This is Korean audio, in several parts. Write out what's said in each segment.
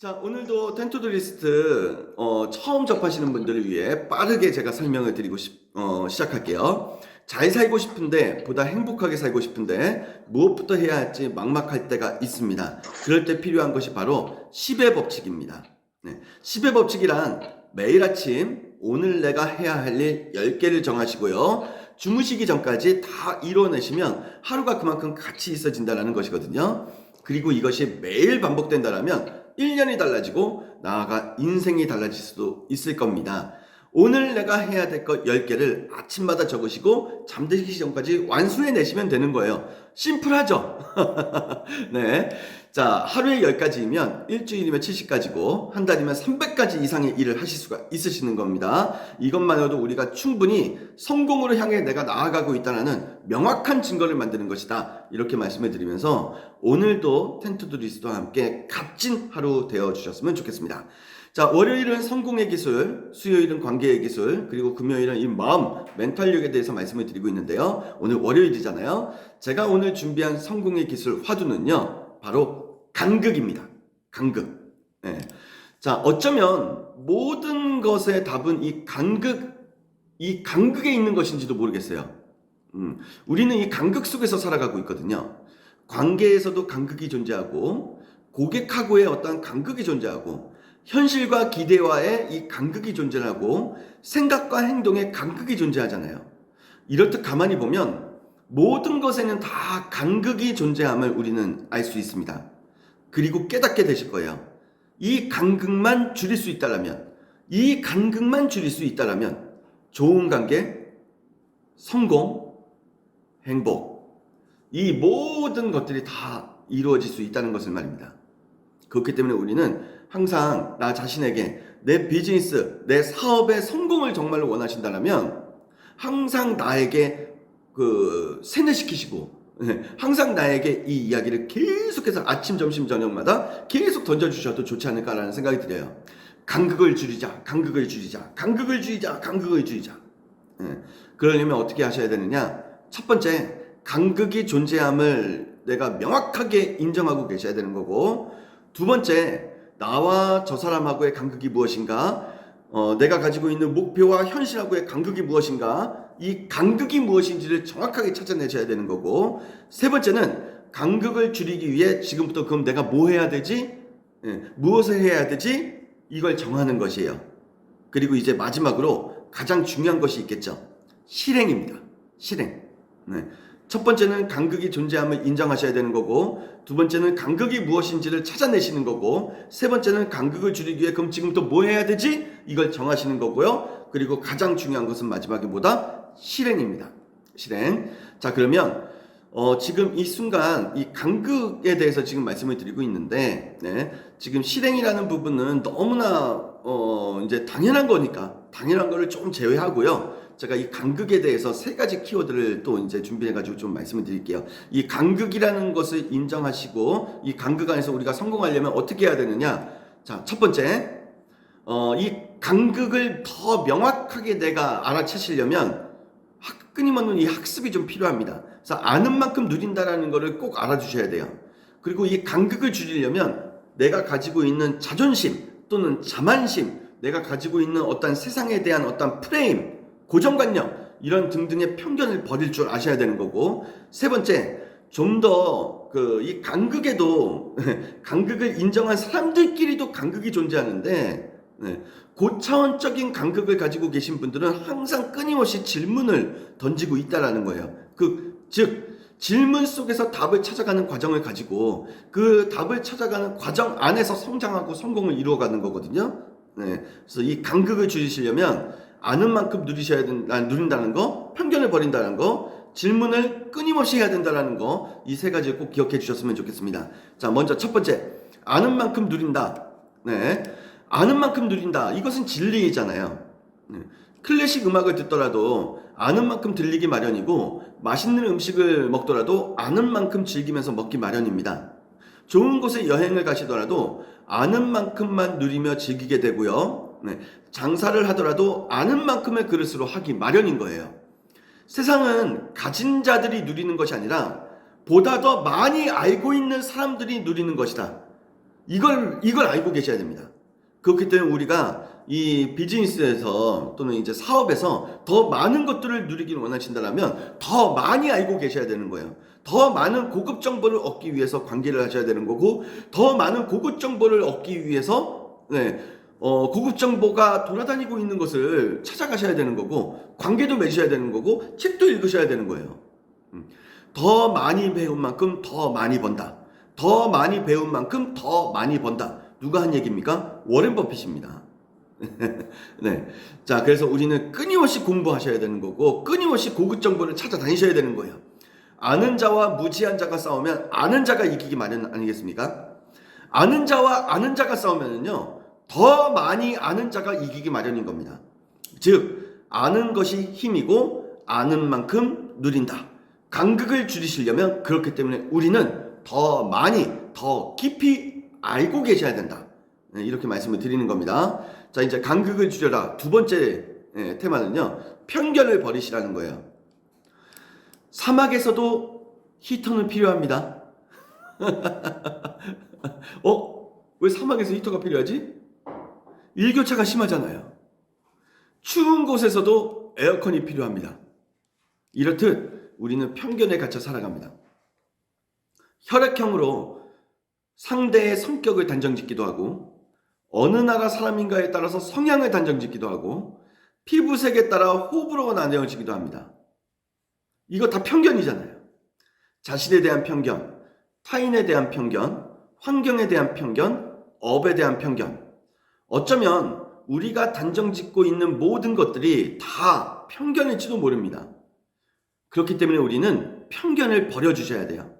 자, 오늘도 텐투드 리스트 처음 접하시는 분들을 위해 빠르게 제가 설명을 드리고 시작할게요. 잘 살고 싶은데, 보다 행복하게 살고 싶은데 무엇부터 해야 할지 막막할 때가 있습니다. 그럴 때 필요한 것이 바로 10의 법칙입니다. 10의 법칙이란 매일 아침 오늘 내가 해야 할 일 10개를 정하시고요. 주무시기 전까지 다 이뤄내시면 하루가 그만큼 가치 있어진다는 것이거든요. 그리고 이것이 매일 반복된다면 1년이 달라지고 나아가 인생이 달라질 수도 있을 겁니다. 오늘 내가 해야 될 것 10개를 아침마다 적으시고 잠들기 전까지 완수해내시면 되는 거예요. 심플하죠? 네. 자, 하루에 10가지이면 일주일이면 70가지고 한 달이면 300가지 이상의 일을 하실 수가 있으시는 겁니다. 이것만으로도 우리가 충분히 성공으로 향해 내가 나아가고 있다는 명확한 증거를 만드는 것이다. 이렇게 말씀을 드리면서 오늘도 텐투드 리스트와 함께 값진 하루 되어주셨으면 좋겠습니다. 자, 월요일은 성공의 기술, 수요일은 관계의 기술, 그리고 금요일은 이 마음, 멘탈력에 대해서 말씀을 드리고 있는데요. 오늘 월요일이잖아요. 제가 오늘 준비한 성공의 기술 화두는요, 바로 간극입니다. 간극. 네. 자, 어쩌면 모든 것의 답은 이 간극에 있는 것인지도 모르겠어요. 우리는 이 간극 속에서 살아가고 있거든요. 관계에서도 간극이 존재하고, 고객하고의 어떤 간극이 존재하고, 현실과 기대와의 이 간극이 존재하고 생각과 행동에 간극이 존재하잖아요. 이렇듯 가만히 보면 모든 것에는 다 간극이 존재함을 우리는 알 수 있습니다. 그리고 깨닫게 되실 거예요. 이 간극만 줄일 수 있다라면, 좋은 관계, 성공, 행복, 이 모든 것들이 다 이루어질 수 있다는 것을 말입니다. 그렇기 때문에 우리는 항상 나 자신에게 내 비즈니스, 내 사업의 성공을 정말로 원하신다면 항상 나에게 세뇌시키시고 항상 나에게 이 이야기를 계속해서 아침, 점심, 저녁마다 계속 던져주셔도 좋지 않을까라는 생각이 들어요. 간극을 줄이자. 그러려면 어떻게 하셔야 되느냐? 첫 번째, 간극이 존재함을 내가 명확하게 인정하고 계셔야 되는 거고, 두 번째, 나와 저 사람하고의 간극이 무엇인가? 내가 가지고 있는 목표와 현실하고의 간극이 무엇인가? 이 간극이 무엇인지를 정확하게 찾아내셔야 되는 거고, 세 번째는 간극을 줄이기 위해 지금부터 그럼 내가 뭐 해야 되지? 무엇을 해야 되지? 이걸 정하는 것이에요. 그리고 이제 마지막으로 가장 중요한 것이 있겠죠. 실행입니다. 실행. 첫 번째는 간극이 존재함을 인정하셔야 되는 거고, 두 번째는 간극이 무엇인지를 찾아내시는 거고, 세 번째는 간극을 줄이기 위해 그럼 지금부터 뭐 해야 되지? 이걸 정하시는 거고요. 그리고 가장 중요한 것은 마지막에 뭐다? 실행입니다. 실행. 자, 그러면 지금 이 순간 이 간극에 대해서 지금 말씀을 드리고 있는데, 지금 실행이라는 부분은 너무나 이제 당연한 거니까 당연한 거를 좀 제외하고요. 제가 이 간극에 대해서 세 가지 키워드를 또 이제 준비해가지고 좀 말씀을 드릴게요. 이 간극이라는 것을 인정하시고 이 간극 안에서 우리가 성공하려면 어떻게 해야 되느냐? 자, 첫 번째, 이 간극을 더 명확하게 내가 알아채시려면 끊임없는 이 학습이 좀 필요합니다. 그래서 아는 만큼 누린다라는 것을 꼭 알아주셔야 돼요. 그리고 이 간극을 줄이려면 내가 가지고 있는 자존심 또는 자만심, 내가 가지고 있는 어떤 세상에 대한 어떤 프레임, 고정관념 이런 등등의 편견을 버릴 줄 아셔야 되는 거고, 세 번째, 좀 더 이 간극에도 간극을 인정한 사람들끼리도 간극이 존재하는데, 고차원적인 간극을 가지고 계신 분들은 항상 끊임없이 질문을 던지고 있다라는 거예요. 즉 질문 속에서 답을 찾아가는 과정을 가지고 그 답을 찾아가는 과정 안에서 성장하고 성공을 이루어가는 거거든요. 그래서 이 간극을 줄이시려면 아는 만큼 누린다는 거, 편견을 버린다는 거, 질문을 끊임없이 해야 된다는 거, 이 세 가지를 꼭 기억해 주셨으면 좋겠습니다. 자, 먼저 첫 번째, 아는 만큼 누린다. 아는 만큼 누린다. 이것은 진리이잖아요. 클래식 음악을 듣더라도 아는 만큼 들리기 마련이고, 맛있는 음식을 먹더라도 아는 만큼 즐기면서 먹기 마련입니다. 좋은 곳에 여행을 가시더라도 아는 만큼만 누리며 즐기게 되고요. 장사를 하더라도 아는 만큼의 그릇으로 하기 마련인 거예요. 세상은 가진 자들이 누리는 것이 아니라 보다 더 많이 알고 있는 사람들이 누리는 것이다. 이걸 알고 계셔야 됩니다. 그렇기 때문에 우리가 이 비즈니스에서 또는 이제 사업에서 더 많은 것들을 누리기를 원하신다면 더 많이 알고 계셔야 되는 거예요. 더 많은 고급 정보를 얻기 위해서 관계를 하셔야 되는 거고, 더 많은 고급 정보를 얻기 위해서 고급 정보가 돌아다니고 있는 것을 찾아가셔야 되는 거고, 관계도 맺으셔야 되는 거고, 책도 읽으셔야 되는 거예요. 더 많이 배운 만큼 더 많이 번다. 더 많이 배운 만큼 더 많이 번다. 누가 한 얘기입니까? 워렌 버핏입니다. 네. 자, 그래서 우리는 끊임없이 공부하셔야 되는 거고, 끊임없이 고급 정보를 찾아다니셔야 되는 거예요. 아는 자와 무지한 자가 싸우면 아는 자가 이기기 마련 아니겠습니까? 아는 자와 아는 자가 싸우면은요, 더 많이 아는 자가 이기기 마련인 겁니다. 즉, 아는 것이 힘이고, 아는 만큼 누린다. 간극을 줄이시려면 그렇기 때문에 우리는 더 많이, 더 깊이 알고 계셔야 된다. 이렇게 말씀을 드리는 겁니다. 자, 이제 간극을 줄여라. 두 번째 테마는요, 편견을 버리시라는 거예요. 사막에서도 히터는 필요합니다. 왜 사막에서 히터가 필요하지? 일교차가 심하잖아요. 추운 곳에서도 에어컨이 필요합니다. 이렇듯 우리는 편견에 갇혀 살아갑니다. 혈액형으로 상대의 성격을 단정짓기도 하고, 어느 나라 사람인가에 따라서 성향을 단정짓기도 하고, 피부색에 따라 호불호가 나뉘어지기도 합니다. 이거 다 편견이잖아요. 자신에 대한 편견, 타인에 대한 편견, 환경에 대한 편견, 업에 대한 편견. 어쩌면 우리가 단정짓고 있는 모든 것들이 다 편견일지도 모릅니다. 그렇기 때문에 우리는 편견을 버려주셔야 돼요.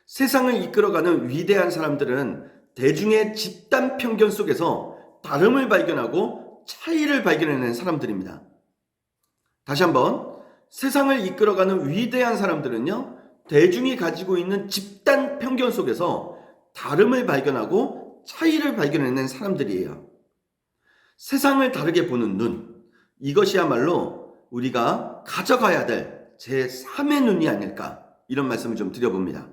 세상을 이끌어가는 위대한 사람들은 대중의 집단 편견 속에서 다름을 발견하고 차이를 발견해낸 사람들입니다. 다시 한번, 세상을 이끌어가는 위대한 사람들은요, 대중이 가지고 있는 집단 편견 속에서 다름을 발견하고 차이를 발견해낸 사람들이에요. 세상을 다르게 보는 눈, 이것이야말로 우리가 가져가야 될 제3의 눈이 아닐까, 이런 말씀을 좀 드려봅니다.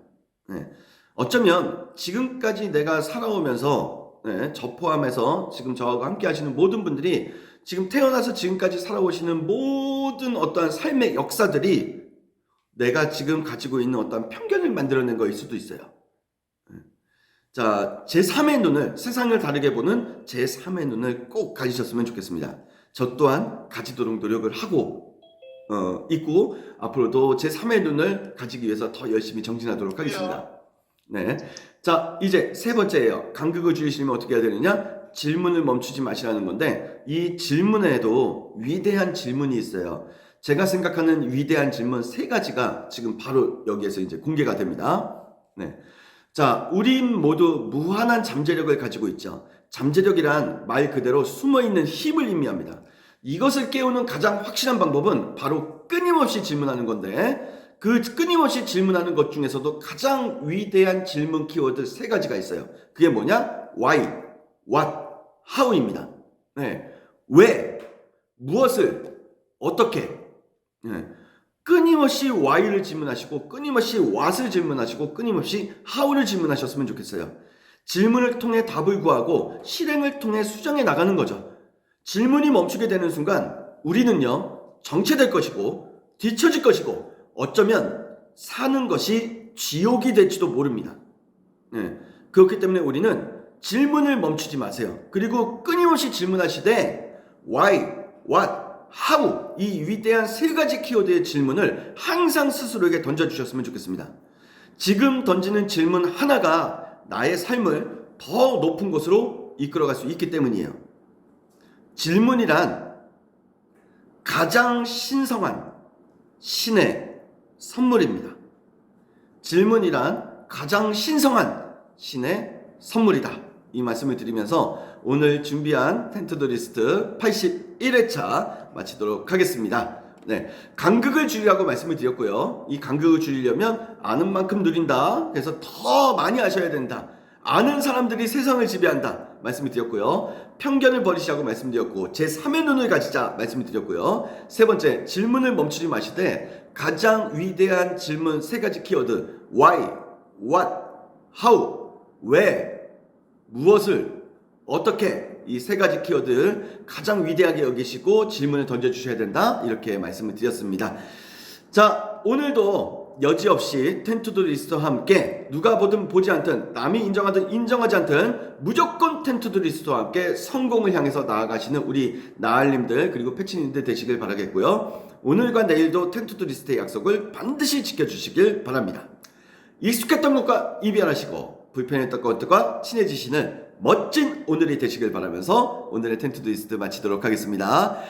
어쩌면 지금까지 내가 살아오면서, 저 포함해서 지금 저하고 함께 하시는 모든 분들이 지금 태어나서 지금까지 살아오시는 모든 어떠한 삶의 역사들이 내가 지금 가지고 있는 어떠한 편견을 만들어낸 거일 수도 있어요. 자, 제3의 눈을, 세상을 다르게 보는 제3의 눈을 꼭 가지셨으면 좋겠습니다. 저 또한 가지도록 노력을 하고 있고, 앞으로도 제3의 눈을 가지기 위해서 더 열심히 정진하도록 하겠습니다. 네. 자, 이제 세 번째예요. 간극을 줄이시려면 어떻게 해야 되느냐? 질문을 멈추지 마시라는 건데, 이 질문에도 위대한 질문이 있어요. 제가 생각하는 위대한 질문 세 가지가 지금 바로 여기에서 이제 공개가 됩니다. 네. 자, 우린 모두 무한한 잠재력을 가지고 있죠. 잠재력이란 말 그대로 숨어있는 힘을 의미합니다. 이것을 깨우는 가장 확실한 방법은 바로 끊임없이 질문하는 건데, 그 끊임없이 질문하는 것 중에서도 가장 위대한 질문 키워드 세 가지가 있어요. 그게 뭐냐? Why, What, How입니다. 네. 왜, 무엇을, 어떻게. 네. 끊임없이 why를 질문하시고, 끊임없이 what을 질문하시고, 끊임없이 how를 질문하셨으면 좋겠어요. 질문을 통해 답을 구하고 실행을 통해 수정해 나가는 거죠. 질문이 멈추게 되는 순간 우리는요, 정체될 것이고 뒤처질 것이고 어쩌면 사는 것이 지옥이 될지도 모릅니다. 네. 그렇기 때문에 우리는 질문을 멈추지 마세요. 그리고 끊임없이 질문하시되 why, what, how 이 위대한 세 가지 키워드의 질문을 항상 스스로에게 던져주셨으면 좋겠습니다. 지금 던지는 질문 하나가 나의 삶을 더 높은 곳으로 이끌어갈 수 있기 때문이에요. 질문이란 가장 신성한 신의 선물입니다. 질문이란 가장 신성한 신의 선물이다. 이 말씀을 드리면서 오늘 준비한 텐트도리스트 81회차 마치도록 하겠습니다. 네, 간극을 줄이라고 말씀을 드렸고요. 이 간극을 줄이려면 아는 만큼 누린다. 그래서 더 많이 아셔야 된다. 아는 사람들이 세상을 지배한다. 말씀을 드렸고요. 편견을 버리시라고 말씀드렸고, 제3의 눈을 가지자 말씀을 드렸고요. 세 번째, 질문을 멈추지 마시되 가장 위대한 질문 세 가지 키워드 why, what, how, 왜, 무엇을 어떻게 이 세 가지 키워드 가장 위대하게 여기시고 질문을 던져주셔야 된다 이렇게 말씀을 드렸습니다. 자, 오늘도 여지없이 텐투두 리스트와 함께 누가 보든 보지 않든 남이 인정하든 인정하지 않든 무조건 텐투두 리스트와 함께 성공을 향해서 나아가시는 우리 나알님들 그리고 패치님들 되시길 바라겠고요. 오늘과 내일도 텐투두 리스트의 약속을 반드시 지켜주시길 바랍니다. 익숙했던 것과 이별하시고 불편했던 것들과 친해지시는 멋진 오늘이 되시길 바라면서 오늘의 텐투두 리스트 마치도록 하겠습니다.